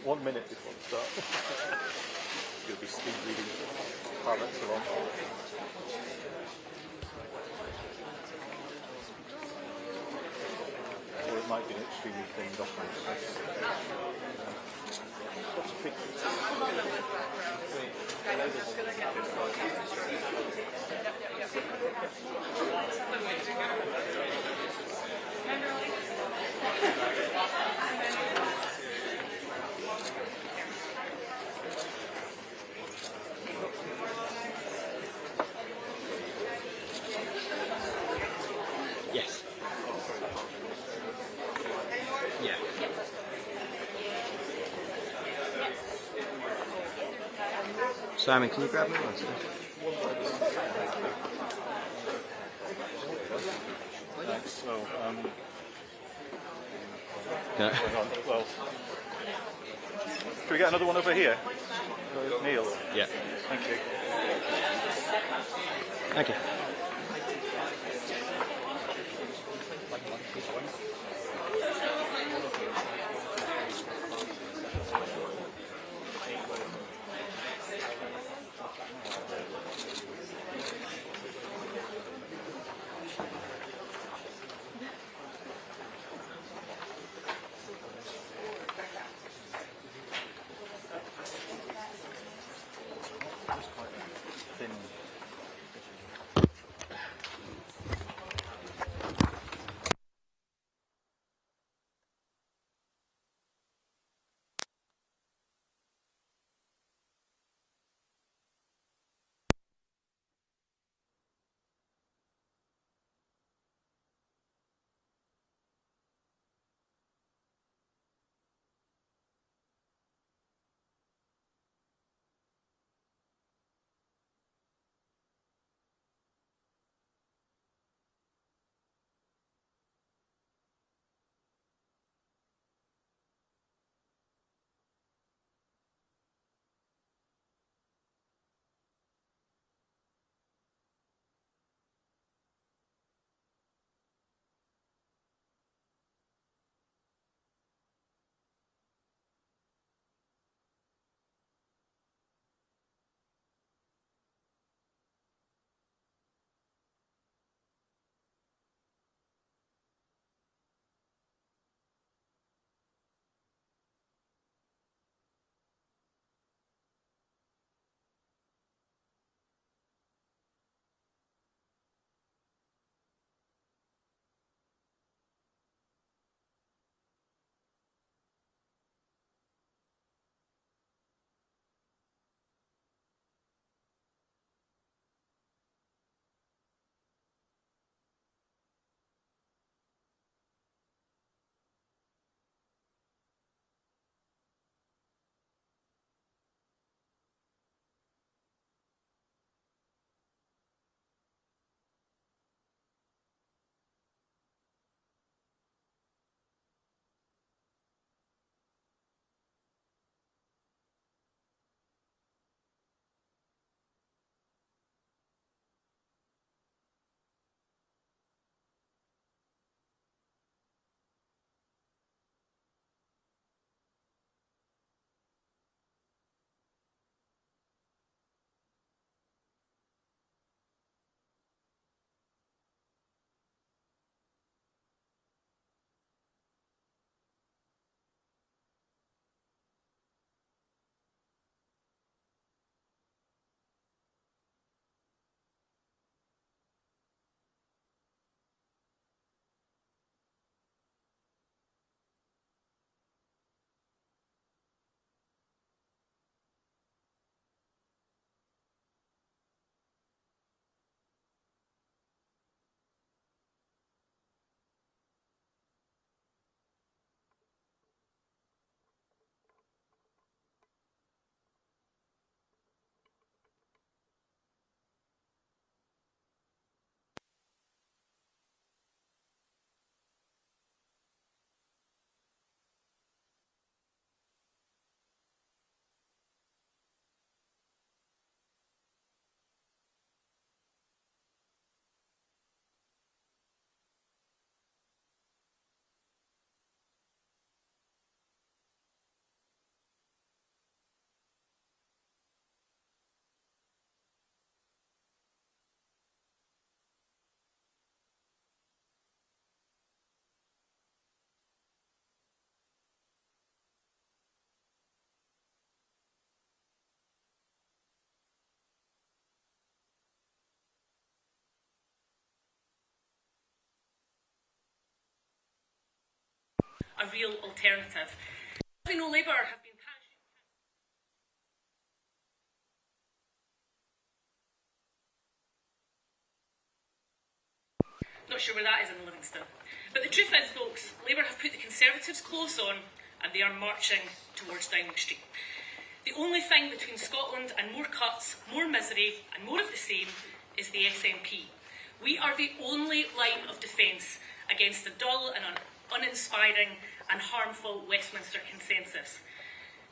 1 minute before the start. You'll be speed reading pilots along. Or it might be an extremely thin document. What's a picture? Yes. Yeah. Simon, can you grab me one? Thanks. Well, No. Can we get another one over here? Neil. Yeah. Thank you. Thank you. Thin. real alternative. As we know, Labour have been not sure where that is in Livingston. But the truth is, folks, Labour have put the Conservatives' clothes on and they are marching towards Downing Street. The only thing between Scotland and more cuts, more misery and more of the same is the SNP. We are the only line of defence against the dull and uninspiring and harmful Westminster consensus.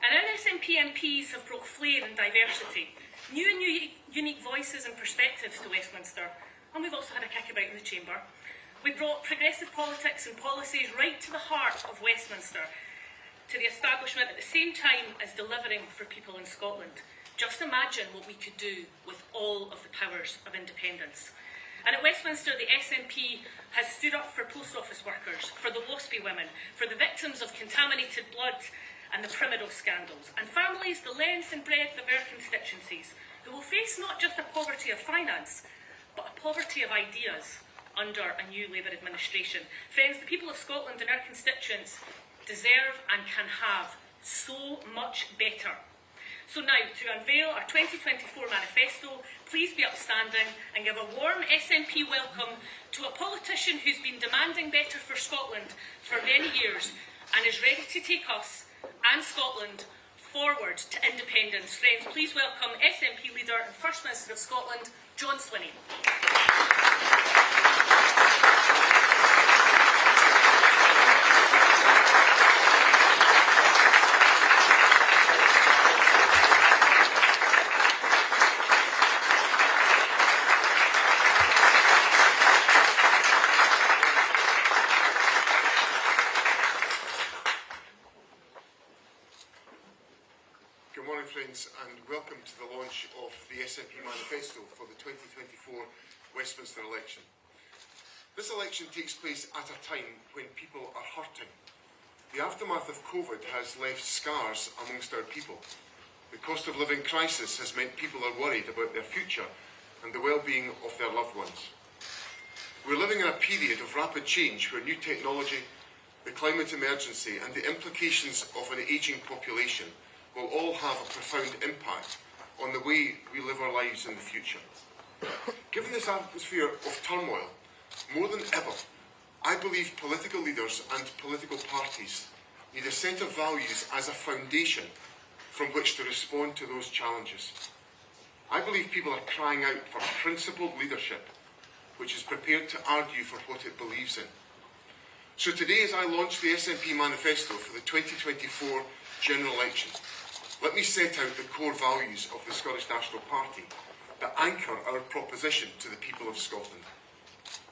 And our SNP MPs have brought flair and diversity, new and unique voices and perspectives to Westminster, and we've also had a kickabout in the chamber. We brought progressive politics and policies right to the heart of Westminster, to the establishment at the same time as delivering for people in Scotland. Just imagine what we could do with all of the powers of independence. And at Westminster, the SNP has stood up for post office workers, for the WASPy women, for the victims of contaminated blood and the Primido scandals, and families the length and breadth of our constituencies, who will face not just a poverty of finance, but a poverty of ideas under a new Labour administration. Friends, the people of Scotland and our constituents deserve and can have so much better. So now, to unveil our 2024 manifesto, please be upstanding and give a warm SNP welcome to a politician who's been demanding better for Scotland for many years and is ready to take us and Scotland forward to independence. Friends, please welcome SNP Leader and First Minister of Scotland, John Swinney. Good morning, friends, and welcome to the launch of the SNP manifesto for the 2024 Westminster election. This election takes place at a time when people are hurting. The aftermath of COVID has left scars amongst our people. The cost of living crisis has meant people are worried about their future and the well-being of their loved ones. We're living in a period of rapid change where new technology, the climate emergency and the implications of an ageing population will all have a profound impact on the way we live our lives in the future. Given this atmosphere of turmoil, more than ever, I believe political leaders and political parties need a set of values as a foundation from which to respond to those challenges. I believe people are crying out for principled leadership, which is prepared to argue for what it believes in. So today, as I launch the SNP manifesto for the 2024 general election, let me set out the core values of the Scottish National Party that anchor our proposition to the people of Scotland.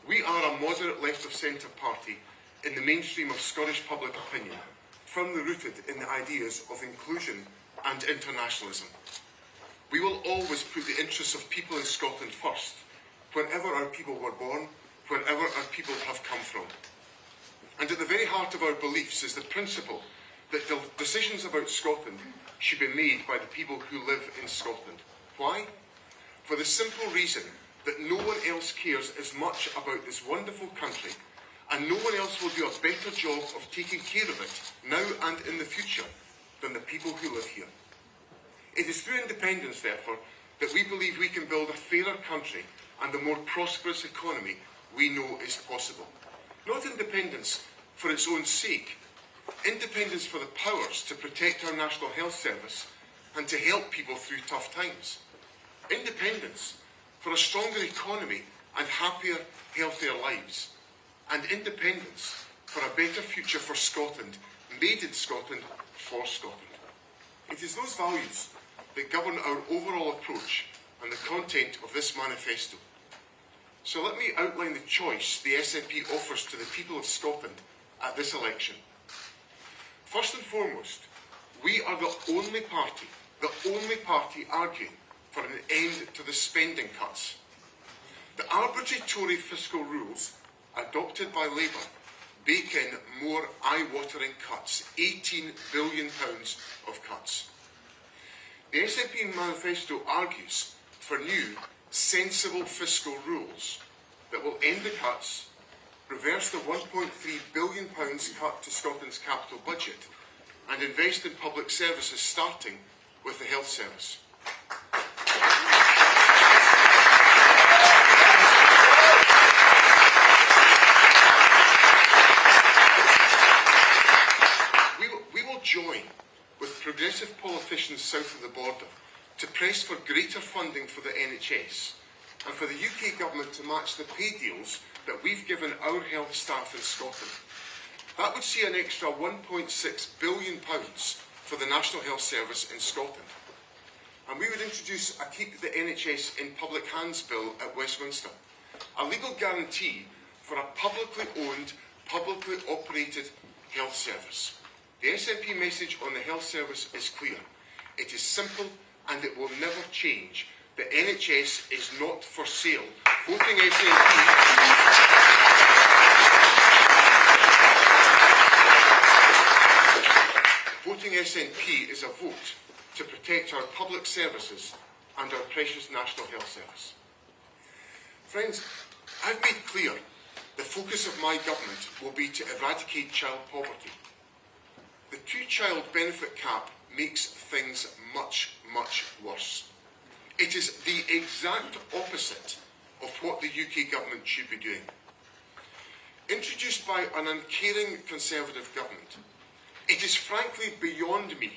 We are a moderate left-of-centre party in the mainstream of Scottish public opinion, firmly rooted in the ideas of inclusion and internationalism. We will always put the interests of people in Scotland first, wherever our people were born, wherever our people have come from. And at the very heart of our beliefs is the principle that the decisions about Scotland should be made by the people who live in Scotland. Why? For the simple reason that no one else cares as much about this wonderful country, and no one else will do a better job of taking care of it now and in the future than the people who live here. It is through independence, therefore, that we believe we can build a fairer country and a more prosperous economy we know is possible. Not independence for its own sake, independence for the powers to protect our National Health Service and to help people through tough times. Independence for a stronger economy and happier, healthier lives. And independence for a better future for Scotland, made in Scotland, for Scotland. It is those values that govern our overall approach and the content of this manifesto. So let me outline the choice the SNP offers to the people of Scotland at this election. First and foremost, we are the only party arguing for an end to the spending cuts. The arbitrary Tory fiscal rules adopted by Labour bake in more eye-watering cuts, £18 billion of cuts. The SNP manifesto argues for new, sensible fiscal rules that will end the cuts reverse the £1.3 billion cut to Scotland's capital budget, and invest in public services, starting with the health service. We will join with progressive politicians south of the border to press for greater funding for the NHS, and for the UK Government to match the pay deals that we've given our health staff in Scotland. That would see an extra £1.6 billion for the National Health Service in Scotland. And we would introduce a Keep the NHS in Public Hands bill at Westminster, a legal guarantee for a publicly owned, publicly operated health service. The SNP message on the health service is clear. It is simple and it will never change. The NHS is not for sale. Voting SNP is a vote to protect our public services and our precious National Health Service. Friends, I've made clear the focus of my government will be to eradicate child poverty. The two-child benefit cap makes things much, much worse. It is the exact opposite of what the UK government should be doing. Introduced by an uncaring Conservative government, it is frankly beyond me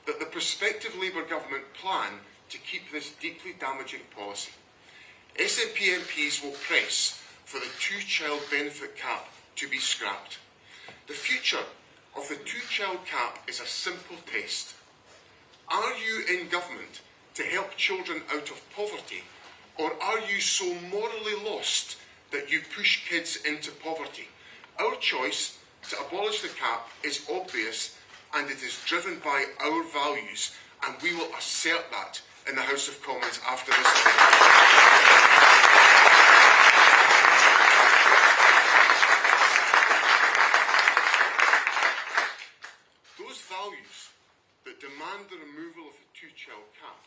that the prospective Labour government plan to keep this deeply damaging policy. SNP MPs will press for the two-child benefit cap to be scrapped. The future of the two-child cap is a simple test. Are you in government to help children out of poverty, or are you so morally lost that you push kids into poverty? Our choice to abolish the cap is obvious, and it is driven by our values, and we will assert that in the House of Commons after this debate. Those values that demand the removal of the two-child cap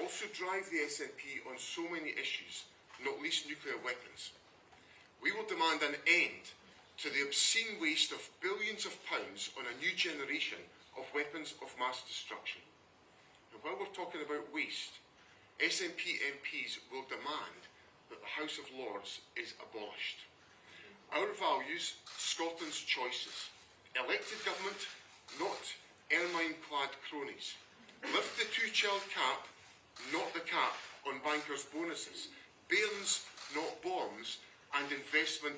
also drive the SNP on so many issues, not least nuclear weapons. We will demand an end to the obscene waste of billions of pounds on a new generation of weapons of mass destruction. And while we're talking about waste, SNP MPs will demand that the House of Lords is abolished. Our values, Scotland's choices. Elected government, not ermine-clad cronies. Lift the two-child cap, not the cap on bankers' bonuses. Bairns, not bombs, and investment,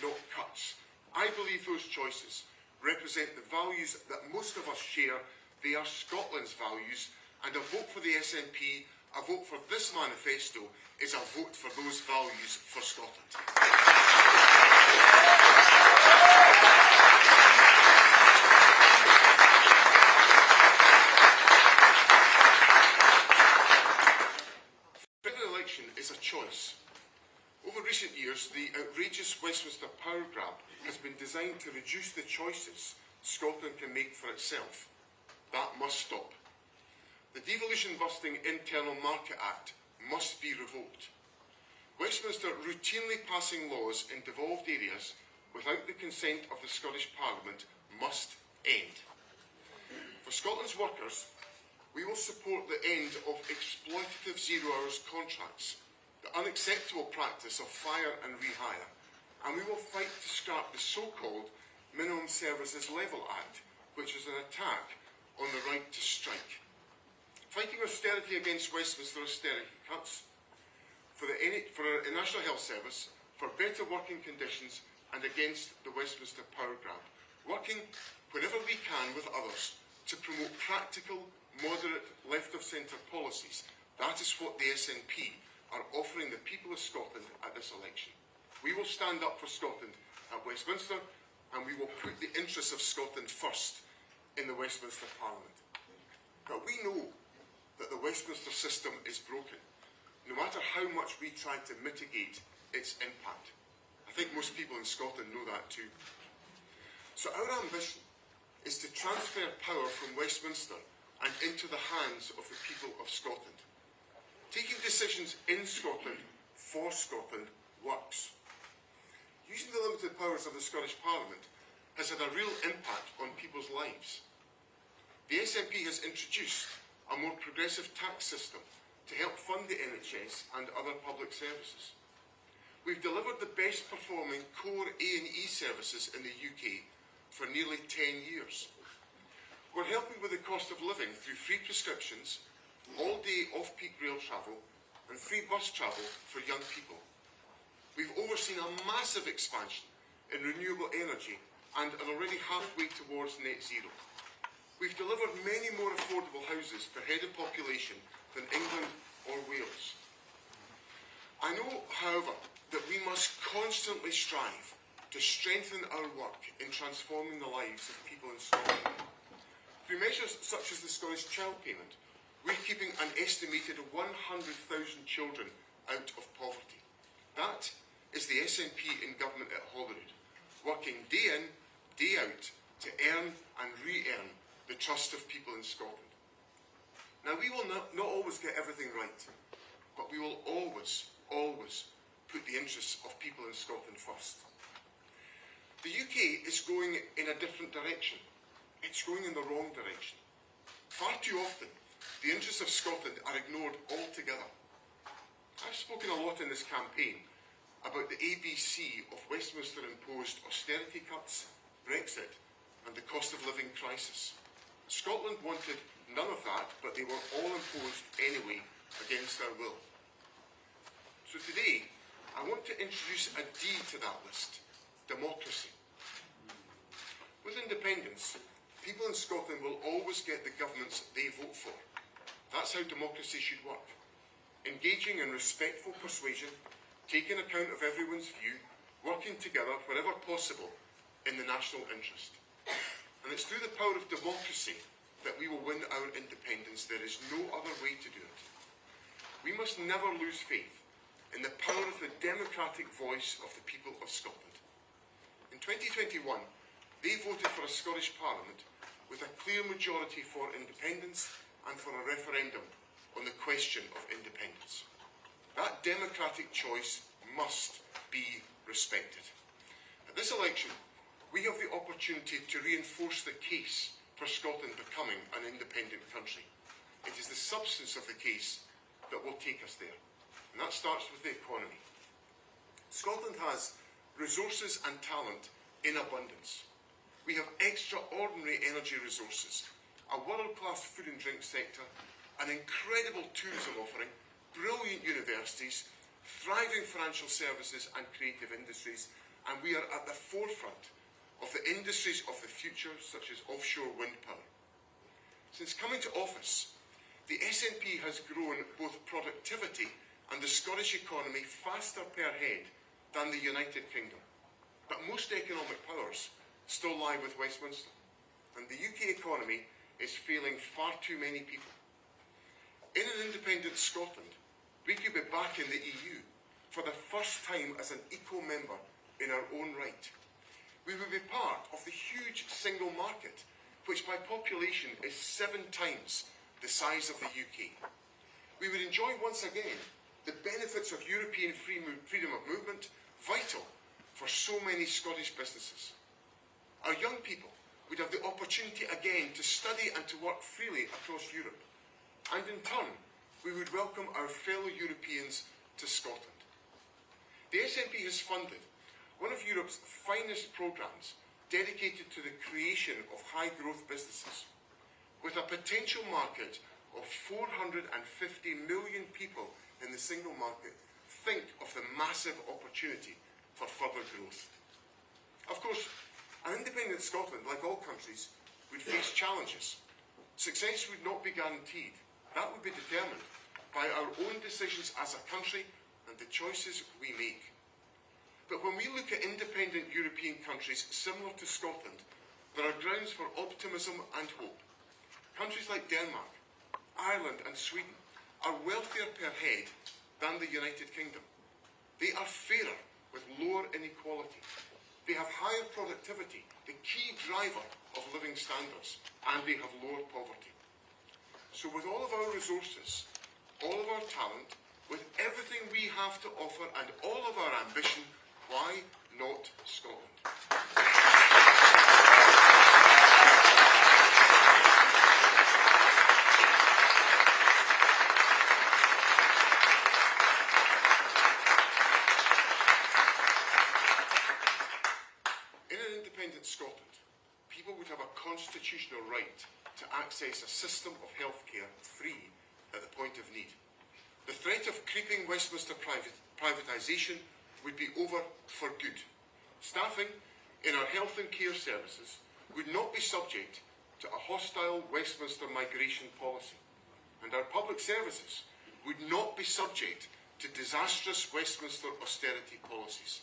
not cuts. I believe those choices represent the values that most of us share. They are Scotland's values, and a vote for the SNP, a vote for this manifesto, is a vote for those values for Scotland. Is a choice. Over recent years, the outrageous Westminster power grab has been designed to reduce the choices Scotland can make for itself. That must stop. The devolution-busting Internal Market Act must be revoked. Westminster routinely passing laws in devolved areas without the consent of the Scottish Parliament must end. For Scotland's workers, we will support the end of exploitative zero-hours contracts, the unacceptable practice of fire and rehire, and we will fight to scrap the so-called Minimum Services Level Act, which is an attack on the right to strike. Fighting austerity against Westminster austerity cuts, for a National Health Service, for better working conditions, and against the Westminster power grab. Working whenever we can with others to promote practical, moderate, left-of-centre policies. That is what the SNP are offering the people of Scotland at this election. We will stand up for Scotland at Westminster, and we will put the interests of Scotland first in the Westminster Parliament. But we know that the Westminster system is broken, no matter how much we try to mitigate its impact. I think most people in Scotland know that too. So our ambition is to transfer power from Westminster and into the hands of the people of Scotland. Taking decisions in Scotland for Scotland works. using the limited powers of the Scottish Parliament has had a real impact on people's lives. The SNP has introduced a more progressive tax system to help fund the NHS and other public services. We've delivered the best performing core A&E services in the UK for nearly 10 years. We're helping with the cost of living through free prescriptions, all-day off-peak rail travel and free bus travel for young people. We've overseen a massive expansion in renewable energy and are already halfway towards net zero. We've delivered many more affordable houses per head of population than England or Wales. I know, however, that we must constantly strive to strengthen our work in transforming the lives of people in Scotland. Through measures such as the Scottish Child Payment, we're keeping an estimated 100,000 children out of poverty. That is the SNP in government at Holyrood, working day in, day out to earn and re-earn the trust of people in Scotland. Now, we will not always get everything right, but we will always put the interests of people in Scotland first. The UK is going in a different direction. It's going in the wrong direction. Far too often, the interests of Scotland are ignored altogether. I've spoken a lot in this campaign about the ABC of Westminster-imposed austerity cuts, Brexit, and the cost of living crisis. Scotland wanted none of that, but they were all imposed anyway against our will. So today, I want to introduce a D to that list: democracy. With independence, people in Scotland will always get the governments they vote for. That's how democracy should work. Engaging in respectful persuasion, taking account of everyone's view, working together wherever possible in the national interest. And it's through the power of democracy that we will win our independence. There is no other way to do it. We must never lose faith in the power of the democratic voice of the people of Scotland. In 2021, they voted for a Scottish Parliament with a clear majority for independence and for a referendum on the question of independence. That democratic choice must be respected. At this election, we have the opportunity to reinforce the case for Scotland becoming an independent country. It is the substance of the case that will take us there. And that starts with the economy. Scotland has resources and talent in abundance. We have extraordinary energy resources, a world-class food and drink sector, an incredible tourism offering, brilliant universities, thriving financial services and creative industries, and we are at the forefront of the industries of the future, such as offshore wind power. Since coming to office, the SNP has grown both productivity and the Scottish economy faster per head than the United Kingdom. But most economic powers still lie with Westminster, and the UK economy is failing far too many people. In an independent Scotland, we could be back in the EU for the first time as an equal member in our own right. We would be part of the huge single market, which by population is 7 times the size of the UK. We would enjoy once again the benefits of European freedom of movement, vital for so many Scottish businesses. Our young people would have the opportunity again to study and to work freely across Europe. And in turn, we would welcome our fellow Europeans to Scotland. The SNP has funded one of Europe's finest programmes dedicated to the creation of high-growth businesses. With a potential market of 450 million people in the single market, think of the massive opportunity for further growth. Of course, an independent Scotland, like all countries, would face challenges. Success would not be guaranteed. That would be determined by our own decisions as a country and the choices we make. But when we look at independent European countries similar to Scotland, there are grounds for optimism and hope. Countries like Denmark, Ireland and Sweden are wealthier per head than the United Kingdom. They are fairer with lower inequality. They have higher productivity, the key driver of living standards, and they have lower poverty. So with all of our resources, all of our talent, with everything we have to offer and all of our ambition, why not Scotland. In an independent Scotland, people would have a constitutional right to access a system of healthcare free at the point of need. The threat of creeping Westminster privatisation would be over for good. Staffing in our health and care services would not be subject to a hostile Westminster migration policy, and our public services would not be subject to disastrous Westminster austerity policies.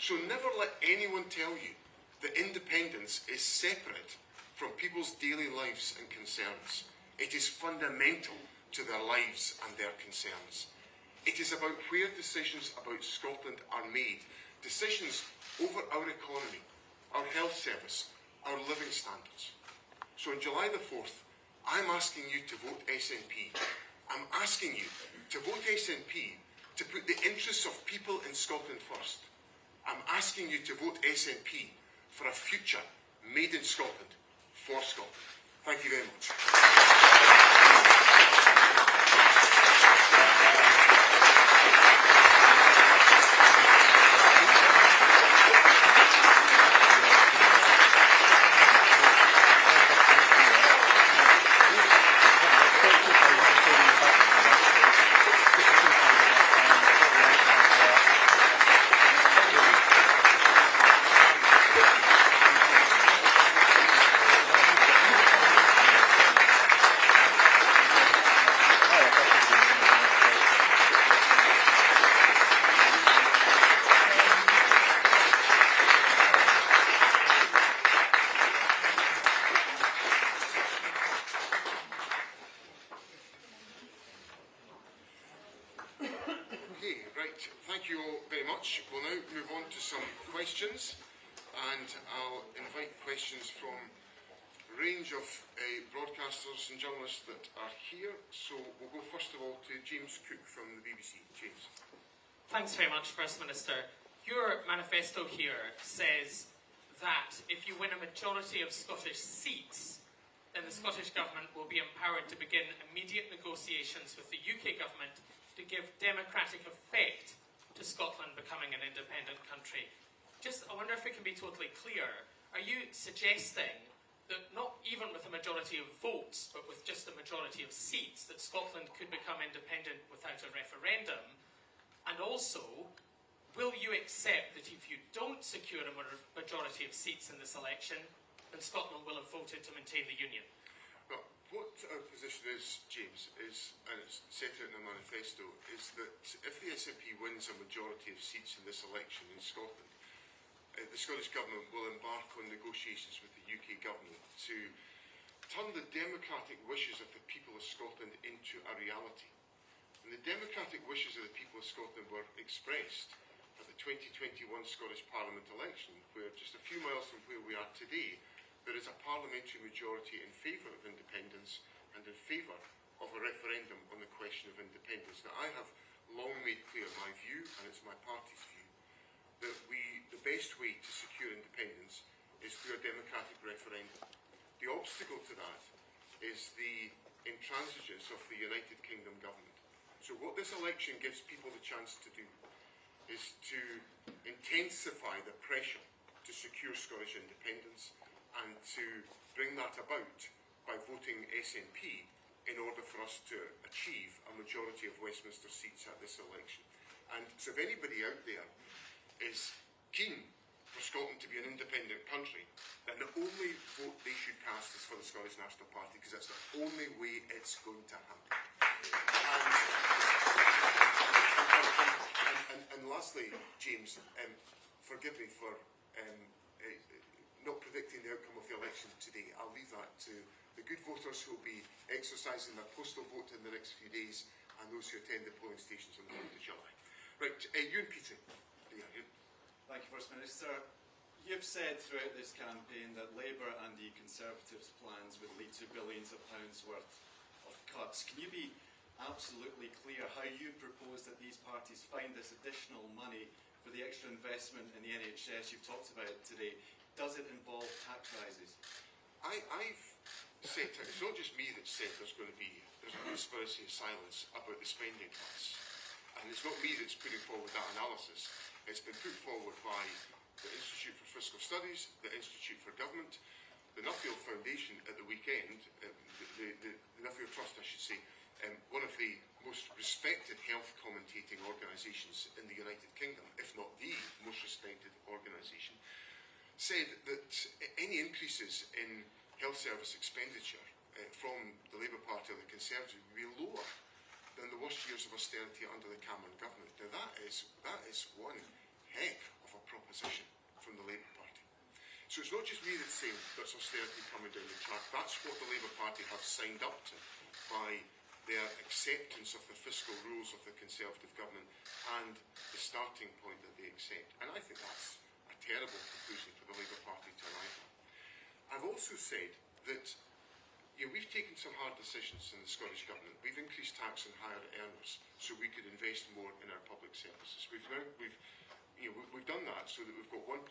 So never let anyone tell you that independence is separate from people's daily lives and concerns. It is fundamental to their lives and their concerns. It is about where decisions about Scotland are made, decisions over our economy, our health service, our living standards. So on July the 4th, I'm asking you to vote SNP. I'm asking you to vote SNP to put the interests of people in Scotland first. I'm asking you to vote SNP for a future made in Scotland for Scotland. Thank you very much. Thank you all very much. We'll now move on to some questions, and I'll invite questions from a range of broadcasters and journalists that are here. So we'll go first of all to James Cook from the BBC. James. Thanks very much, First Minister. Your manifesto here says that if you win a majority of Scottish seats, then the Scottish Government will be empowered to begin immediate negotiations with the UK Government to give democratic effect to Scotland becoming an independent country. I wonder if it can be totally clear. Are you suggesting that not even with a majority of votes, but with just a majority of seats, that Scotland could become independent without a referendum? And also, will you accept that if you don't secure a majority of seats in this election, then Scotland will have voted to maintain the Union? Well, what our position is, James, is, and it's set out in the manifesto, is that if the SNP wins a majority of seats in this election in Scotland, the Scottish Government will embark on negotiations with the UK Government to turn the democratic wishes of the people of Scotland into a reality. And the democratic wishes of the people of Scotland were expressed at the 2021 Scottish Parliament election, where just a few miles from where we are today, there is a parliamentary majority in favour of independence and in favour of a referendum on the question of independence. Now, I have long made clear my view, and it's my party's view, that the best way to secure independence is through a democratic referendum. The obstacle to that is the intransigence of the United Kingdom government. So what this election gives people the chance to do is to intensify the pressure to secure Scottish independence and to bring that about by voting SNP in order for us to achieve a majority of Westminster seats at this election. And so if anybody out there is keen for Scotland to be an independent country, then the only vote they should cast is for the Scottish National Party, because that's the only way it's going to happen. And lastly, James, forgive me for not predicting the outcome of the election today. I'll leave that to the good voters who will be exercising their postal vote in the next few days, and those who attend the polling stations on the 4th of July. Right, Ewan Petrie. Yeah, Ewan. Thank you, First Minister. You've said throughout this campaign that Labour and the Conservatives' plans would lead to billions of pounds worth of cuts. Can you be absolutely clear how you propose that these parties find this additional money for with the extra investment in the NHS you've talked about today, does it involve tax rises? I've said, it's not just me that said there's a conspiracy of silence about the spending cuts. And it's not me that's putting forward that analysis. It's been put forward by the Institute for Fiscal Studies, the Institute for Government, the Nuffield Foundation at the weekend, the Nuffield Trust, I should say, one of the most respected health commentating organisations in the United Kingdom, if not the most respected organisation, said that any increases in health service expenditure from the Labour Party or the Conservatives would be lower than the worst years of austerity under the Cameron government. Now that is one heck of a proposition from the Labour Party. So it's not just me that's saying there's austerity coming down the track. That's what the Labour Party have signed up to by their acceptance of the fiscal rules of the Conservative government and the starting point that they accept. And I think that's a terrible conclusion for the Labour Party to arrive at. I've also said that we've taken some hard decisions in the Scottish Government. We've increased tax on higher earners so we could invest more in our public services. We've done that so that we've got £1.5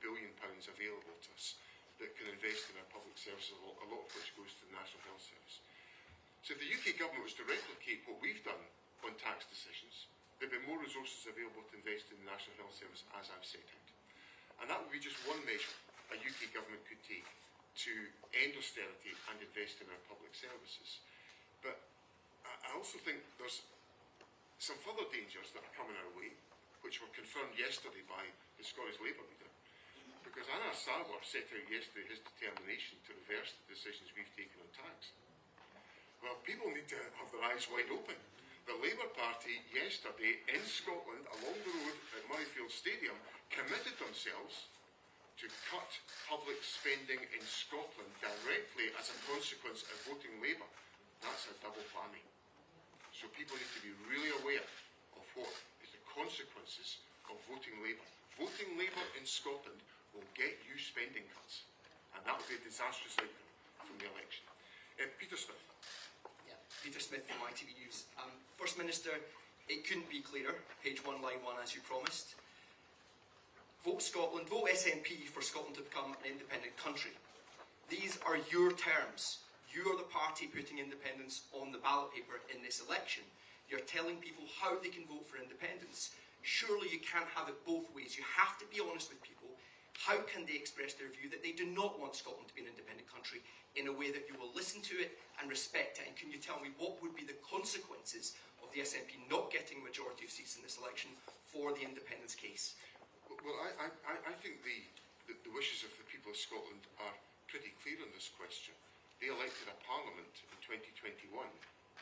billion available to us that can invest in our public services, a lot of which goes to the National Health Service. So if the UK Government was to replicate what we've done on tax decisions, there'd be more resources available to invest in the National Health Service, as I've set out. And that would be just one measure a UK Government could take to end austerity and invest in our public services. But I also think there's some further dangers that are coming our way, which were confirmed yesterday by the Scottish Labour leader. Because Anna Sarwar set out yesterday his determination to reverse the decisions we've taken on tax. Well, people need to have their eyes wide open. The Labour Party yesterday in Scotland, along the road at Murrayfield Stadium, committed themselves to cut public spending in Scotland directly as a consequence of voting Labour. That's a double whammy. So people need to be really aware of what is the consequences of voting Labour. Voting Labour in Scotland will get you spending cuts, and that will be a disastrous outcome from the election. Peter Smith. Yeah, Peter Smith from ITV News. First Minister, it couldn't be clearer. Page 1, line 1, as you promised. Vote Scotland, vote SNP for Scotland to become an independent country. These are your terms. You are the party putting independence on the ballot paper in this election. You're telling people how they can vote for independence. Surely you can't have it both ways. You have to be honest with people. How can they express their view that they do not want Scotland to be an independent country in a way that you will listen to it and respect it? And can you tell me what would be the consequences of the SNP not getting a majority of seats in this election for the independence case? Well, I think the wishes of the people of Scotland are pretty clear on this question. They elected a parliament in 2021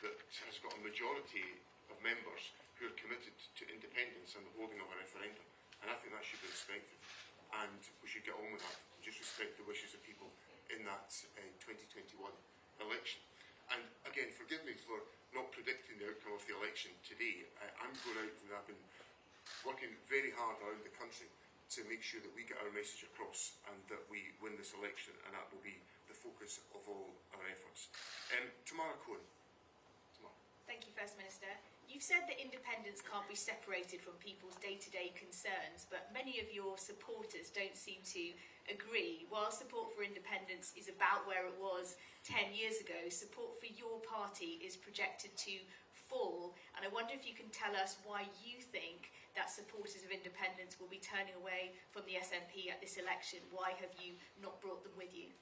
that has got a majority of members who are committed to independence and the holding of a referendum. And I think that should be respected. And we should get on with that and just respect the wishes of people in that 2021 election. And again, forgive me for not predicting the outcome of the election today. I'm going out and I've been working very hard around the country to make sure that we get our message across and that we win this election, and that will be the focus of all our efforts. Tamara Cohen. Tamara. Thank you, First Minister. You've said that independence can't be separated from people's day-to-day concerns, but many of your supporters don't seem to agree. While support for independence is about where it was 10 years ago, support for your party is projected to fall. And I wonder if you can tell us why you think that supporters of independence will be turning away from the SNP at this election. Why have you not brought them with you?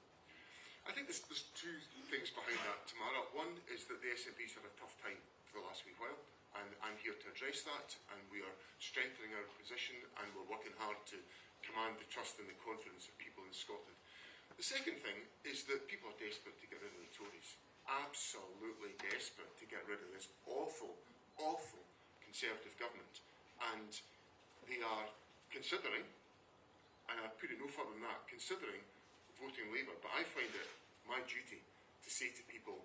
I think there's two things behind that, Tamara. One is that the SNP's had a tough time for the last wee while, and I'm here to address that, and we are strengthening our position, and we're working hard to command the trust and the confidence of people in Scotland. The second thing is that people are desperate to get rid of the Tories. Absolutely desperate to get rid of this awful, awful Conservative government. And they are considering, and I put it no further than that, considering voting Labour. But I find it my duty to say to people,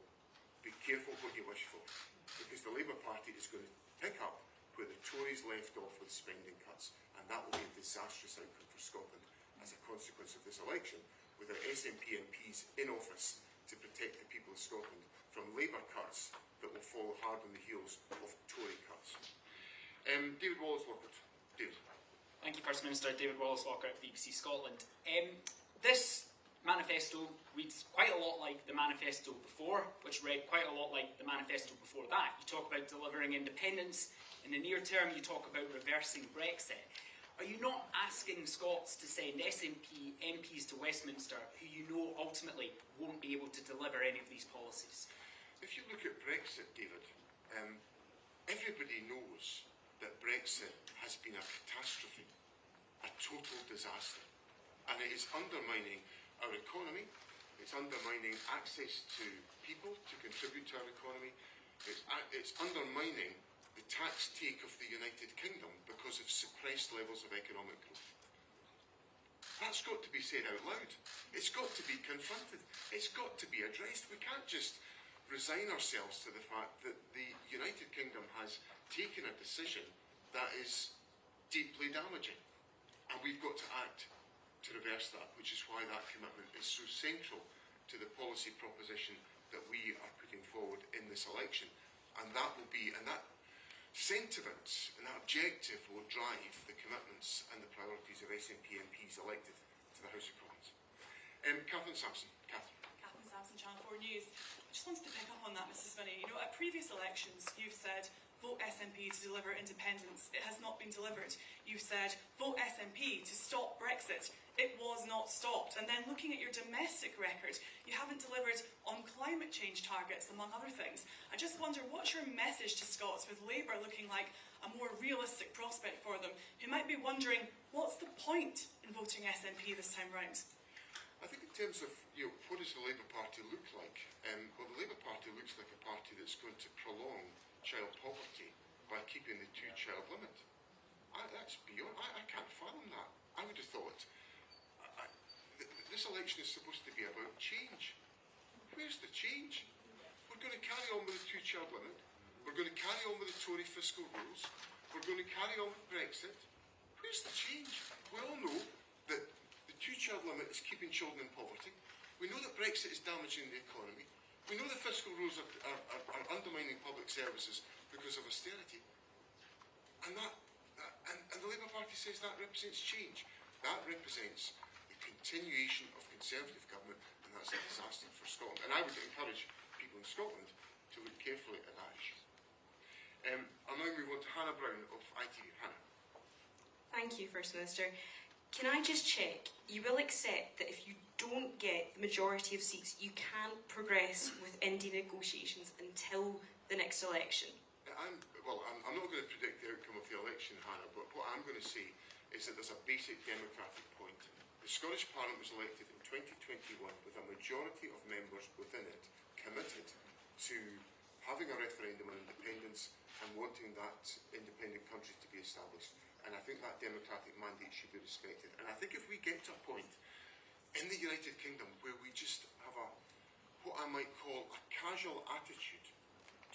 be careful what you wish for, because the Labour Party is going to pick up where the Tories left off with spending cuts, and that will be a disastrous outcome for Scotland as a consequence of this election, with our SNP MPs in office to protect the people of Scotland from Labour cuts that will follow hard on the heels of Tory cuts. David Wallace-Lockhart. David. First Minister David Wallace-Walker at BBC Scotland. This manifesto reads quite a lot like the manifesto before, which read quite a lot like the manifesto before that. You talk about delivering independence. In the near term, you talk about reversing Brexit. Are you not asking Scots to send SNP MPs to Westminster who you know ultimately won't be able to deliver any of these policies? If you look at Brexit, David, everybody knows that Brexit has been a catastrophe, a total disaster, and it is undermining our economy, it's undermining access to people to contribute to our economy, it's undermining the tax take of the United Kingdom because of suppressed levels of economic growth. That's got to be said out loud. It's got to be confronted. It's got to be addressed. We can't just resign ourselves to the fact that the United Kingdom has taken a decision that is deeply damaging. And we've got to act to reverse that, which is why that commitment is so central to the policy proposition that we are putting forward in this election. And that will be, and that sentiment and that objective will drive the commitments and the priorities of SNP MPs elected to the House of Commons. Catherine Sampson. Catherine Sampson, Channel 4 News. I just wanted to pick up on that, Mrs. Swinney. You know, at previous elections, you've said, vote SNP to deliver independence. It has not been delivered. You've said, vote SNP to stop Brexit. It was not stopped. And then looking at your domestic record, you haven't delivered on climate change targets, among other things. I just wonder, what's your message to Scots with Labour looking like a more realistic prospect for them, who might be wondering, what's the point in voting SNP this time round? I think in terms of, what does the Labour Party look like? Well, the Labour Party looks like a party that's going to prolong child poverty by keeping the two-child limit. That's beyond, I can't fathom that. I would have thought, this election is supposed to be about change. Where's the change? We're going to carry on with the two-child limit. We're going to carry on with the Tory fiscal rules. We're going to carry on with Brexit. Where's the change? We all know that the two-child limit is keeping children in poverty. We know that Brexit is damaging the economy. We know the fiscal rules are undermining public services because of austerity. And the Labour Party says that represents change. That represents the continuation of Conservative government, and that's a disaster for Scotland. And I would encourage people in Scotland to look carefully at that issue. I'll now move on to Hannah Brown of ITV. Hannah. Thank you, First Minister. Can I just check, you will accept that if you don't get the majority of seats, you can't progress with India negotiations until the next election? I'm not going to predict the outcome of the election, Hannah, but what I'm going to say is that there's a basic democratic point. The Scottish Parliament was elected in 2021 with a majority of members within it committed to having a referendum on independence and wanting that independent country to be established. And I think that democratic mandate should be respected. And I think if we get to a point in the United Kingdom where we just have what I might call a casual attitude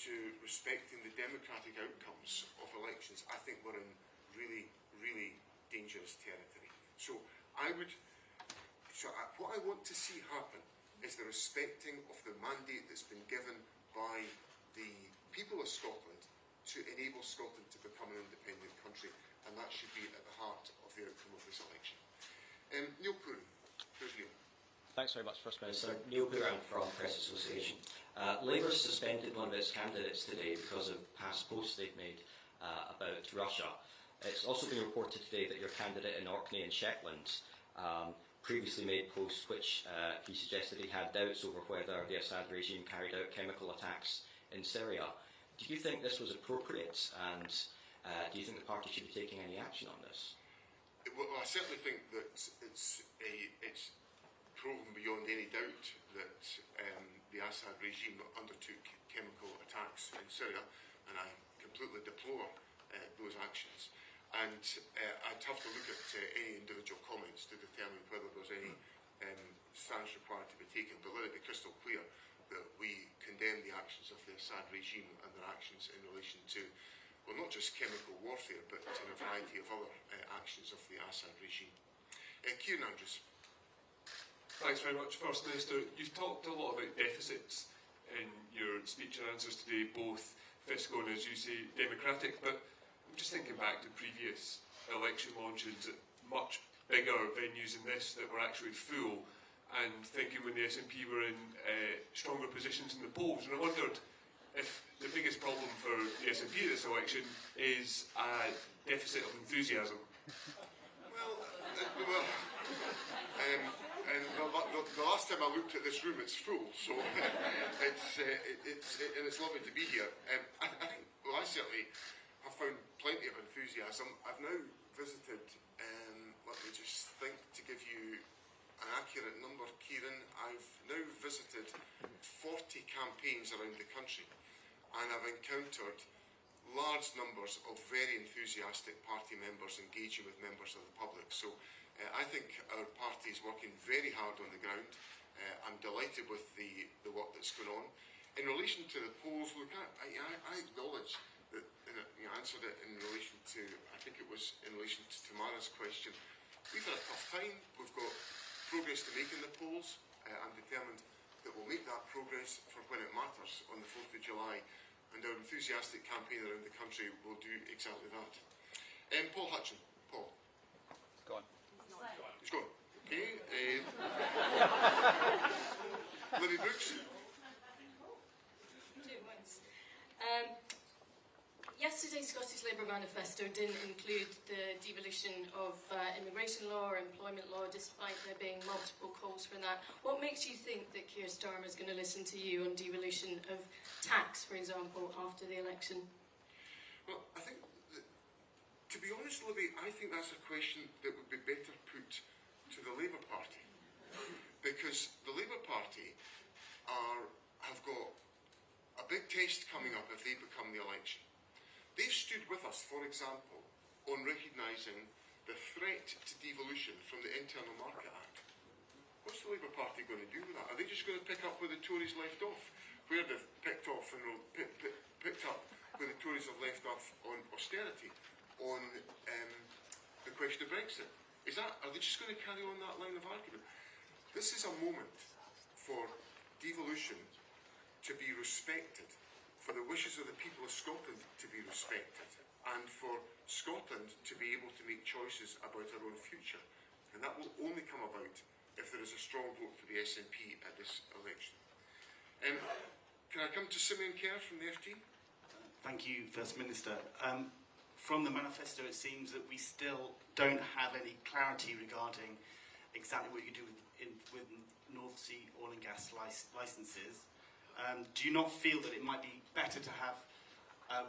to respecting the democratic outcomes of elections, I think we're in really, really dangerous territory. So what I want to see happen is the respecting of the mandate that's been given by the people of Scotland to enable Scotland to become an independent country, and that should be at the heart of the outcome of this election. Neil Pooran. Here's Neil. Thanks very much, First Minister. Neil Pooran from Press Association. Labour suspended one of its candidates today because of past posts they've made about Russia. It's also been reported today that your candidate in Orkney and Shetland previously made posts which he suggested he had doubts over whether the Assad regime carried out chemical attacks in Syria. Do you think this was appropriate, and do you think the party should be taking any action on this? Well, I certainly think that it's proven beyond any doubt that the Assad regime undertook chemical attacks in Syria, and I completely deplore those actions. And I'd have to look at any individual comments to determine whether there's any stance required to be taken. But let it be crystal clear that we condemn the actions of the Assad regime and their actions in relation to, well, not just chemical warfare, but in a variety of other actions of the Assad regime. Kieran Andrews. Thanks very much, First Minister. You've talked a lot about deficits in your speech and answers today, both fiscal and, as you say, democratic, but I'm just thinking back to previous election launches at much bigger venues than this that were actually full, and thinking when the SNP were in stronger positions in the polls. And I wondered if the biggest problem for the SNP this election is a deficit of enthusiasm. The last time I looked at this room, it's full, so it's lovely to be here. I think, well, I certainly have found plenty of enthusiasm. I've now visited, let me just think to give you an accurate number, Kieran, I've now visited 40 campaigns around the country, and I've encountered large numbers of very enthusiastic party members engaging with members of the public. So I think our party is working very hard on the ground. I'm delighted with the work that's going on. In relation to the polls, look, I acknowledge that, you answered it in relation to, I think it was in relation to Tamara's question. We've had a tough time. We've got progress to make in the polls. I'm determined that we'll make that progress for when it matters on the 4th of July. And our enthusiastic campaign around the country will do exactly that. Paul Hutchin. Paul. Go on. He's gone. Okay. Libby Brooks. Yesterday's Scottish Labour manifesto didn't include the devolution of immigration law or employment law, despite there being multiple calls for that. What makes you think that Keir Starmer is going to listen to you on devolution of tax, for example, after the election? Well, I think, to be honest, Libby, I think that's a question that would be better put to the Labour Party. Because the Labour Party have got a big test coming up if they become the election. They've stood with us, for example, on recognising the threat to devolution from the Internal Market Act. What's the Labour Party going to do with that? Are they just going to pick up where the Tories left off? Where they've picked up where the Tories have left off on austerity, on the question of Brexit? Are they just going to carry on that line of argument? This is a moment for devolution to be respected, for the wishes of the people of Scotland to be respected, and for Scotland to be able to make choices about our own future. And that will only come about if there is a strong vote for the SNP at this election. Can I come to Simeon Kerr from the FT? Thank you, First Minister. From the manifesto, it seems that we still don't have any clarity regarding exactly what you do with North Sea oil and gas licences. Do you not feel that it might be better to have,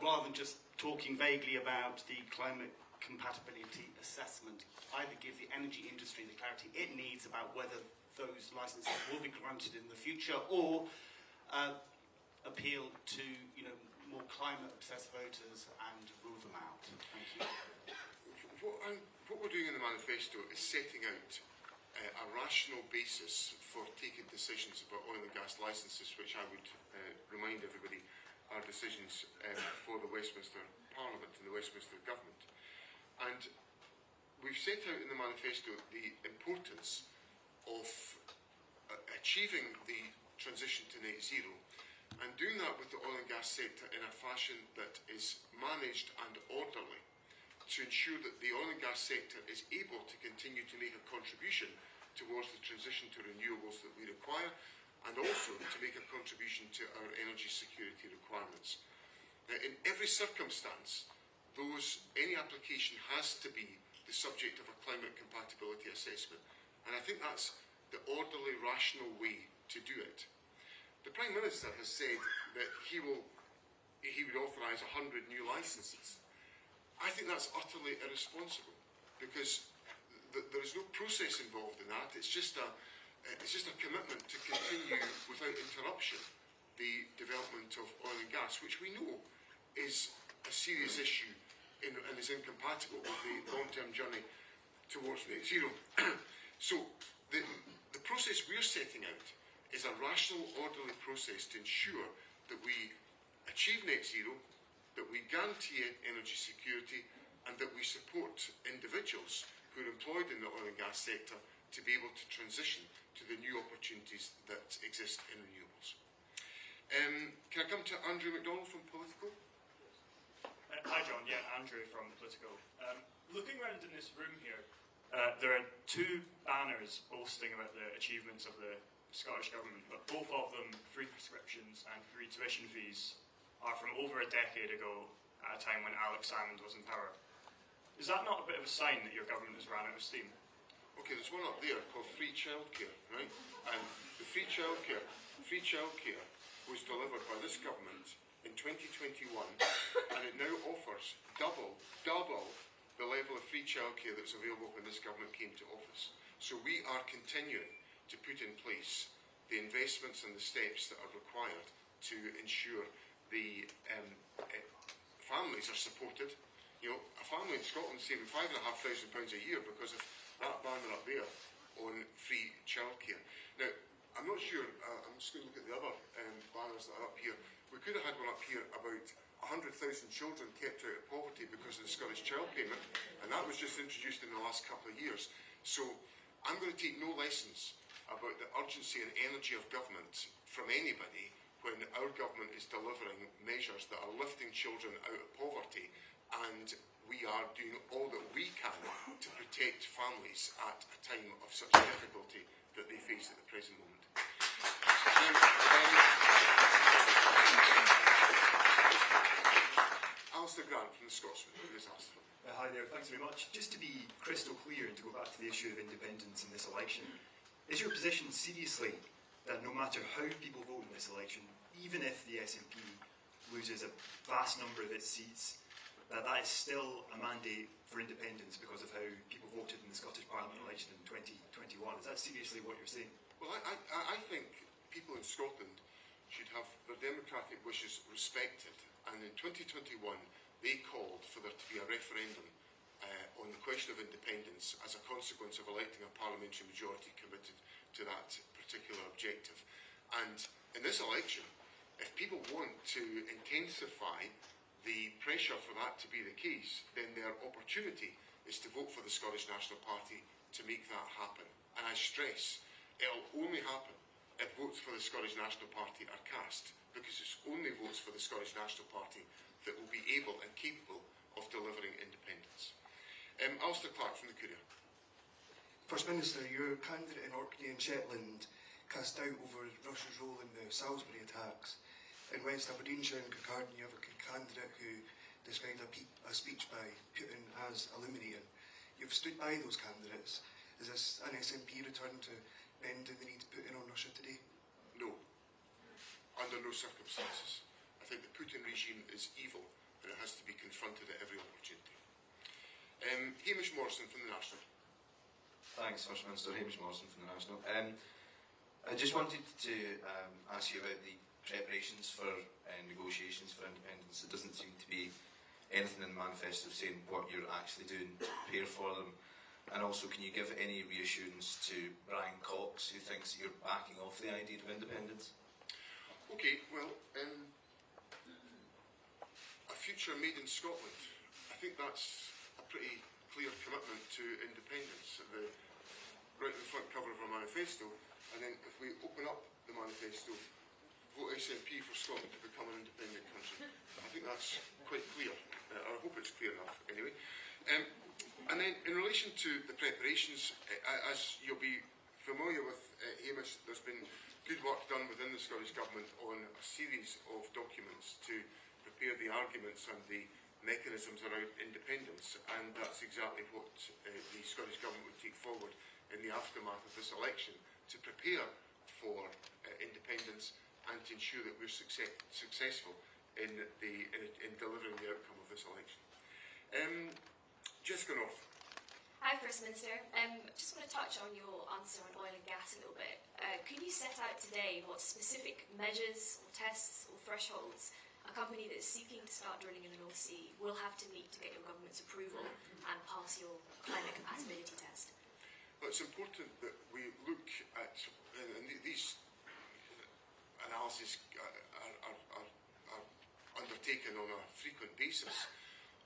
rather than just talking vaguely about the climate compatibility assessment, either give the energy industry the clarity it needs about whether those licences will be granted in the future, or appeal to more climate-obsessed voters and rule them out? Thank you. What we're doing in the manifesto is setting out a rational basis for taking decisions about oil and gas licences, which I would remind everybody are decisions for the Westminster Parliament and the Westminster Government. And we've set out in the manifesto the importance of achieving the transition to net zero, and doing that with the oil and gas sector in a fashion that is managed and orderly, to ensure that the oil and gas sector is able to continue to make a contribution towards the transition to renewables that we require, and also to make a contribution to our energy security requirements. Now, in every circumstance, any application has to be the subject of a climate compatibility assessment, and I think that's the orderly, rational way to do it. The Prime Minister has said that he would authorise 100 new licences. I think that's utterly irresponsible, because there is no process involved in that. It's just a commitment to continue without interruption the development of oil and gas, which we know is a serious issue and is incompatible with the long-term journey towards net zero. So the process we're setting out is a rational, orderly process to ensure that we achieve net zero, that we guarantee energy security, and that we support individuals who are employed in the oil and gas sector to be able to transition to the new opportunities that exist in renewables. Can I come to Andrew MacDonald from Politico? Hi John, yeah, Andrew from Political. Looking around in this room here, there are two banners boasting about the achievements of the Scottish Government, but both of them, free prescriptions and free tuition fees, are from over a decade ago, at a time when Alex Salmond was in power. Is that not a bit of a sign that your government has run out of steam? Okay, there's one up there called free childcare, right? And the free childcare was delivered by this government in 2021, and it now offers double the level of free childcare that was available when this government came to office. So we are continuing to put in place the investments and the steps that are required to ensure the families are supported. You know, a family in Scotland saving £5,500 a year because of that banner up there on free childcare. Now, I'm not sure, I'm just going to look at the other banners that are up here. We could have had one up here about 100,000 children kept out of poverty because of the Scottish Child Payment, and that was just introduced in the last couple of years. So I'm going to take no lessons about the urgency and energy of government from anybody when our government is delivering measures that are lifting children out of poverty, and we are doing all that we can to protect families at a time of such difficulty that they face at the present moment. Alistair Grant from the Scotsman, who has asked for. Hi there, thanks very much. Just to be crystal clear and to go back to the issue of independence in this election, is your position seriously that no matter how people vote in this election, even if the SNP loses a vast number of its seats, that is still a mandate for independence because of how people voted in the Scottish Parliament election in 2021? Is that seriously what you're saying? Well, I think people in Scotland should have their democratic wishes respected, and in 2021 they called for there to be a referendum on the question of independence as a consequence of electing a parliamentary majority committed to that particular objective. And in this election, if people want to intensify the pressure for that to be the case, then their opportunity is to vote for the Scottish National Party to make that happen. And I stress, it'll only happen if votes for the Scottish National Party are cast, because it's only votes for the Scottish National Party that will be able and capable of delivering independence. Alistair Clark from the Courier. First Minister, your candidate in Orkney and Shetland cast doubt over Russia's role in the Salisbury attacks. In West Aberdeenshire and Kincardine, you have a candidate who described a speech by Putin as illuminating. You've stood by those candidates. Is this an SNP return to bending the knee to Putin on Russia today? No. Under no circumstances. I think the Putin regime is evil, and it has to be confronted at every opportunity. Hamish Morrison from the National. Thanks, First Minister. Hamish Morrison from the National. I just wanted to ask you about the preparations for negotiations for independence. It doesn't seem to be anything in the manifesto saying what you're actually doing to prepare for them. And also, can you give any reassurance to Brian Cox, who thinks that you're backing off the idea of independence? Okay, well, a future made in Scotland. I think that's a pretty clear commitment to independence. Right in the front cover of our manifesto, and then if we open up the manifesto, vote SNP for Scotland to become an independent country. I think that's quite clear. I hope it's clear enough, anyway. And then, in relation to the preparations, as you'll be familiar with, Hamish, there's been good work done within the Scottish Government on a series of documents to prepare the arguments and the mechanisms around independence, and that's exactly what the Scottish Government would take forward in the aftermath of this election to prepare for independence and to ensure that we're successful in delivering the outcome of this election. Jessica North. Hi, First Minister. Just want to touch on your answer on oil and gas a little bit. Could you set out today what specific measures or tests or thresholds a company that is seeking to start drilling in the North Sea will have to meet to get your government's approval and pass your climate compatibility test? Well, it's important that we look at, and these analyses are undertaken on a frequent basis,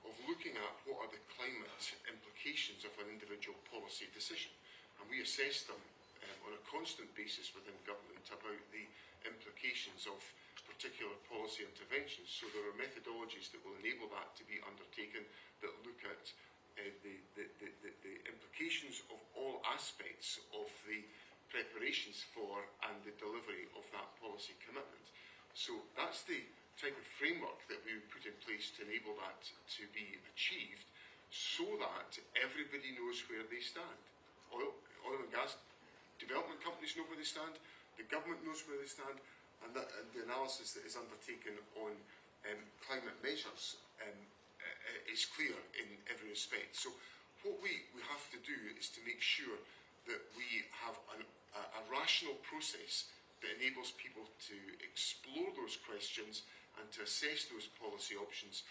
of looking at what are the climate implications of an individual policy decision. And we assess them on a constant basis within government about the implications of particular policy interventions. So there are methodologies that will enable that to be undertaken that look at the implications of all aspects of the preparations for and the delivery of that policy commitment. So that's the type of framework that we would put in place to enable that to be achieved, so that everybody knows where they stand. Oil and gas development companies know where they stand, the government knows where they stand, and the analysis that is undertaken on climate measures is clear in every respect. So what we have to do is to make sure that we have a rational process that enables people to explore those questions and to assess those policy options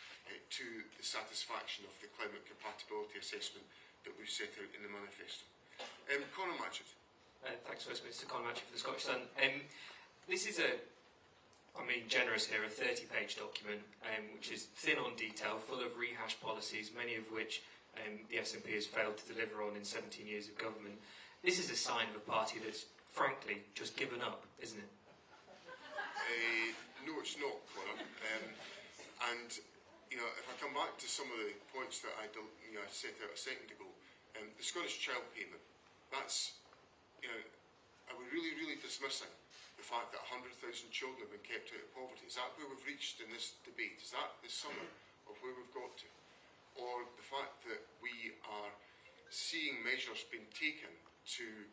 to the satisfaction of the climate compatibility assessment that we've set out in the manifesto. Conor Matchett. Thanks, Westminster. Conor Matchett for the Scottish Sun. This is generous here, a 30-page document, which is thin on detail, full of rehashed policies, many of which the SNP has failed to deliver on in 17 years of government. This is a sign of a party that's, frankly, just given up, isn't it? No, it's not, Conor. And if I come back to some of the points that I set out a second ago, the Scottish Child Payment, that's, are we really dismissing the fact that 100,000 children have been kept out of poverty? Is that where we've reached in this debate? Is that the summary of where we've got to? Or the fact that we are seeing measures being taken to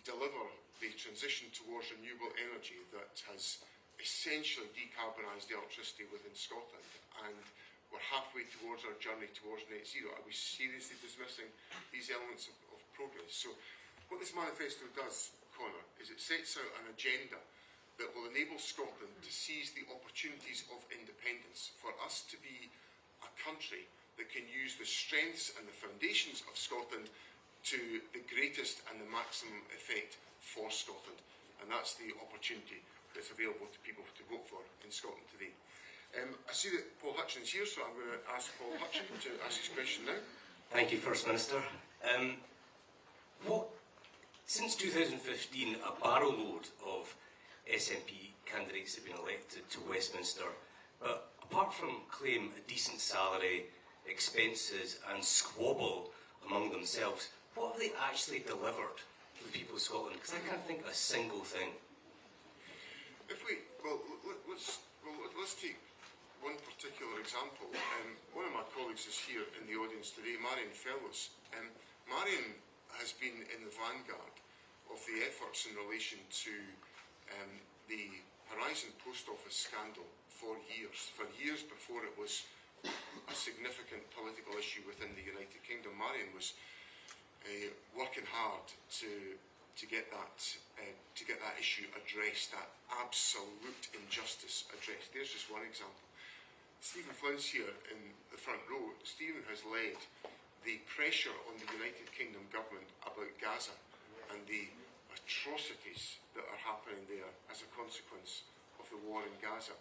deliver the transition towards renewable energy that has essentially decarbonised electricity within Scotland, and we're halfway towards our journey towards net zero? Are we seriously dismissing these elements of progress? So what this manifesto does, Conor, is it sets out an agenda that will enable Scotland to seize the opportunities of independence, for us to be a country that can use the strengths and the foundations of Scotland to the greatest and the maximum effect for Scotland. And that's the opportunity that's available to people to vote for in Scotland today. I see that Paul Hutchin's here, so I'm going to ask Paul Hutchin to ask his question now. Thank you, First Minister. Since 2015, a barrow load of SNP candidates have been elected to Westminster, but apart from claim a decent salary, expenses and squabble among themselves, what have they actually delivered to the people of Scotland? Because I can't think of a single thing. Let's take one particular example. One of my colleagues is here in the audience today, Marion Fellows. Marion has been in the vanguard of the efforts in relation to the Horizon Post Office scandal for years before it was a significant political issue within the United Kingdom. Marion was working hard to get that issue addressed, that absolute injustice addressed. There's just one example. Stephen Flynn's here in the front row. Stephen has led the pressure on the United Kingdom government about Gaza and the atrocities that are happening there as a consequence of the war in Gaza,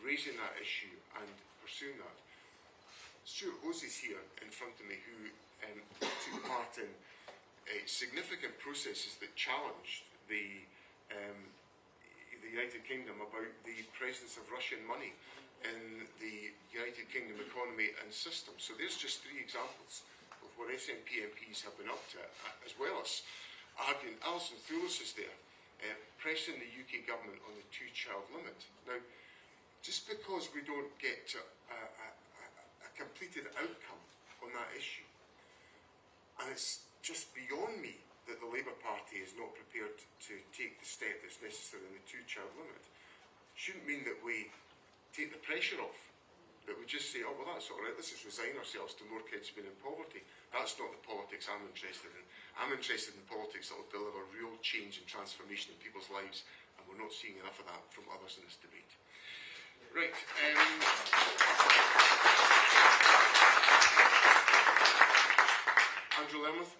raising that issue and pursuing that. Stuart Hosey's here in front of me, who took part in significant processes that challenged the United Kingdom about the presence of Russian money in the United Kingdom economy and system. So there's just three examples of what SNP MPs have been up to, as well as arguing. Alison Thulis is there, pressing the UK government on the two-child limit. Now, just because we don't get to a completed outcome on that issue, and it's just beyond me that the Labour Party is not prepared to take the step that's necessary in the two-child limit, shouldn't mean that we take the pressure off, that we just say, oh, well, that's all right, let's just resign ourselves to more kids being in poverty. That's not the politics I'm interested in. I'm interested in politics that will deliver real change and transformation in people's lives, and we're not seeing enough of that from others in this debate. Right. Andrew Lemleth.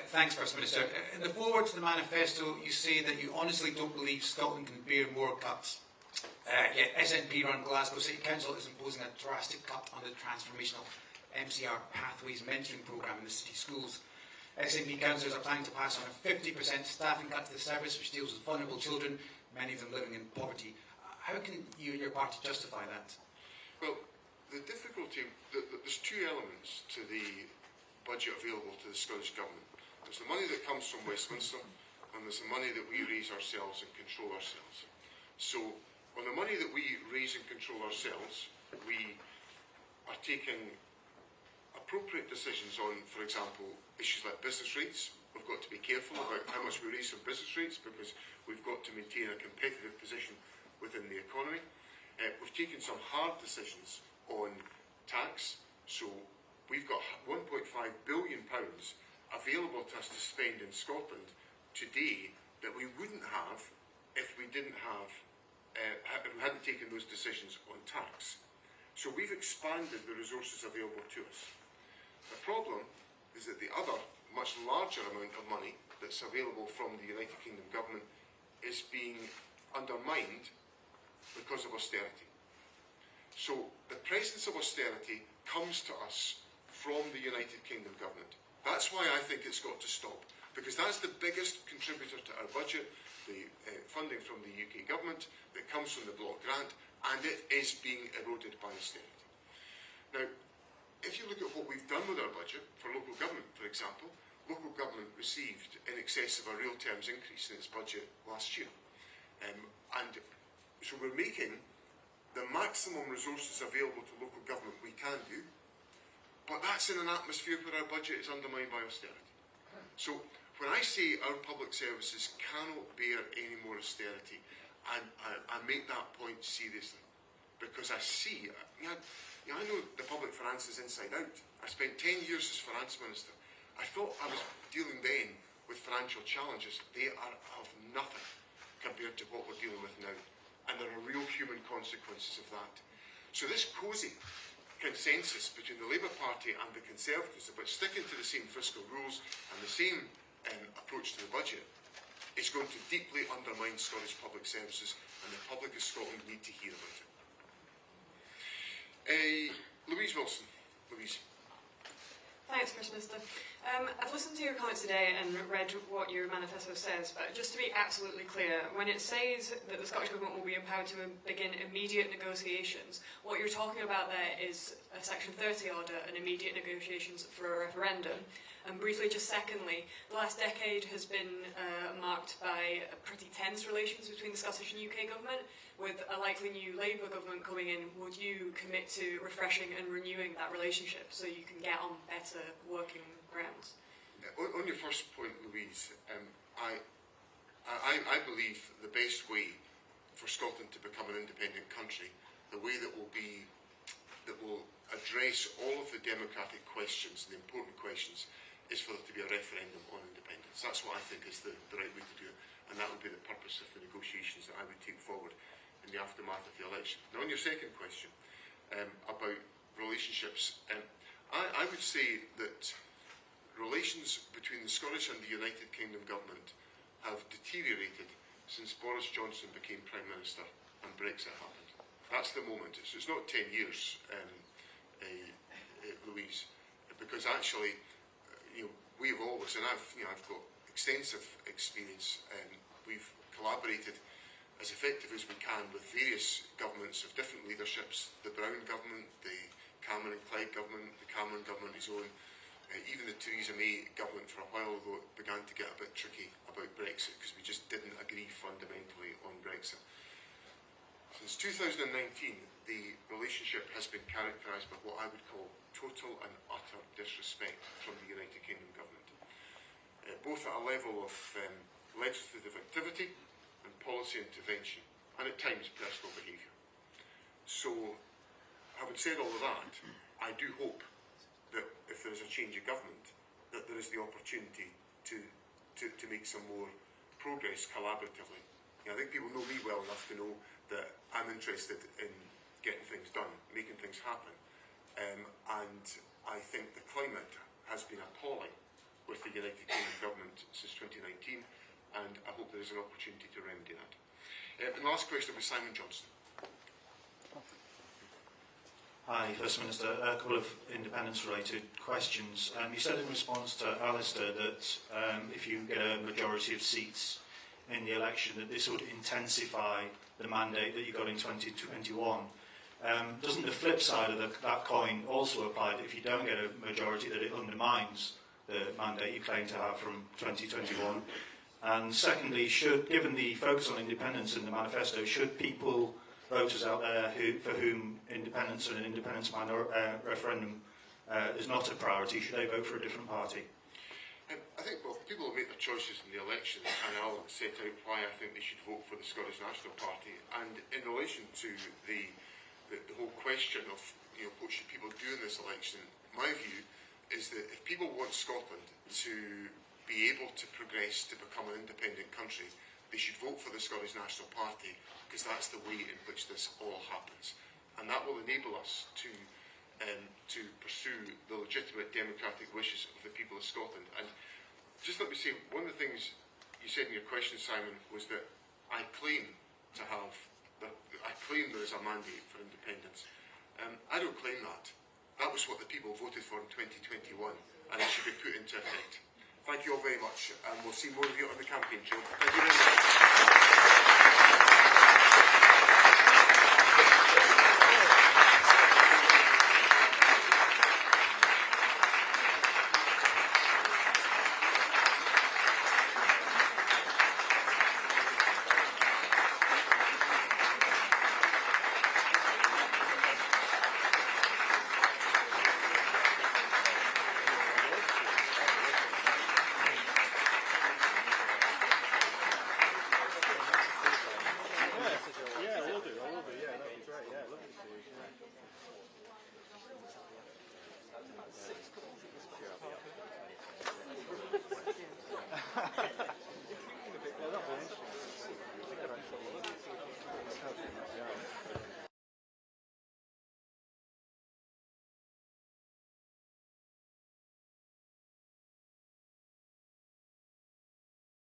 Thanks, First Minister. In the foreword to the manifesto, you say that you honestly don't believe Scotland can bear more cuts. Yet SNP-run Glasgow City Council is imposing a drastic cut on the transformational MCR Pathways mentoring programme in the city schools. SNP councillors are planning to pass on a 50% staffing cut to the service, which deals with vulnerable children, many of them living in poverty. How can you and your party justify that? Well, the difficulty, there's two elements to the budget available to the Scottish Government. There's the money that comes from Westminster, and there's the money that we raise ourselves and control ourselves. So, on the money that we raise and control ourselves, we are taking appropriate decisions on, for example, issues like business rates. We've got to be careful about how much we raise from business rates because we've got to maintain a competitive position within the economy. We've taken some hard decisions on tax, so we've got £1.5 billion available to us to spend in Scotland today that we wouldn't have if we didn't have, if we hadn't taken those decisions on tax. So we've expanded the resources available to us. The problem is that the other, much larger amount of money that's available from the United Kingdom Government is being undermined because of austerity. So the presence of austerity comes to us from the United Kingdom Government. That's why I think it's got to stop, because that's the biggest contributor to our budget, the funding from the UK Government that comes from the block grant, and it is being eroded by austerity. Now, if you look at what we've done with our budget, for local government, for example, local government received in excess of a real terms increase in its budget last year. And so we're making the maximum resources available to local government we can do, but that's in an atmosphere where our budget is undermined by austerity. So when I say our public services cannot bear any more austerity, I make that point seriously, because I see, I know the public finances inside out. I spent 10 years as Finance Minister. I thought I was dealing then with financial challenges. They are of nothing compared to what we're dealing with now. And there are real human consequences of that. So this cosy consensus between the Labour Party and the Conservatives about sticking to the same fiscal rules and the same approach to the budget is going to deeply undermine Scottish public services, and the public of Scotland need to hear about it. Louise Wilson. Louise. Thanks, First Minister. I've listened to your comments today and read what your manifesto says, but just to be absolutely clear, when it says that the Scottish Government will be empowered to begin immediate negotiations, what you're talking about there is a Section 30 order and immediate negotiations for a referendum. And briefly, just secondly, the last decade has been marked by pretty tense relations between the Scottish and UK government. With a likely new Labour government coming in, would you commit to refreshing and renewing that relationship so you can get on better working grounds? On your first point, Louise, I believe the best way for Scotland to become an independent country, the way that will address all of the democratic questions, the important questions, is for there to be a referendum on independence. That's what I think is the right way to do it, and that would be the purpose of the negotiations that I would take forward in the aftermath of the election. Now, on your second question about relationships, I would say that relations between the Scottish and the United Kingdom government have deteriorated since Boris Johnson became Prime Minister and Brexit happened. That's the moment. It's not 10 years, Louise, because actually, we've always, and I've got extensive experience, we've collaborated as effective as we can with various governments of different leaderships, the Brown government, the Cameron and Clegg government, the Cameron government his own, even the Theresa May government for a while, although it began to get a bit tricky about Brexit because we just didn't agree fundamentally on Brexit. Since 2019, the relationship has been characterised by what I would call total and utter disrespect from the United Kingdom government, both at a level of legislative activity and policy intervention, and at times personal behaviour. So, having said all of that, I do hope that if there is a change of government, that there is the opportunity to make some more progress collaboratively. I think people know me well enough to know that I'm interested in getting things done, making things happen, and I think the climate has been appalling with the United Kingdom government since 2019, and I hope there is an opportunity to remedy that. And the last question was Simon Johnson. Hi, First Minister. A couple of independence-related questions. You said in response to Alistair that if you get a majority of seats in the election, that this would intensify the mandate that you got in 2021. Doesn't the flip side of that coin also apply that if you don't get a majority, that it undermines the mandate you claim to have from 2021? And secondly, given the focus on independence in the manifesto, should people, voters out there for whom independence and an independence referendum is not a priority, should they vote for a different party? I think people will make their choices in the election, and I'll set out why I think they should vote for the Scottish National Party. And in relation to the whole question of what should people do in this election, my view is that if people want Scotland to be able to progress to become an independent country, they should vote for the Scottish National Party, because that's the way in which this all happens. And that will enable us to pursue the legitimate democratic wishes of the people of Scotland. And just let me say, one of the things you said in your question, Simon, was that I claim there is a mandate for independence. I don't claim that. That was what the people voted for in 2021, and it should be put into effect. Thank you all very much, and we'll see more of you on the campaign trail. Thank you very much.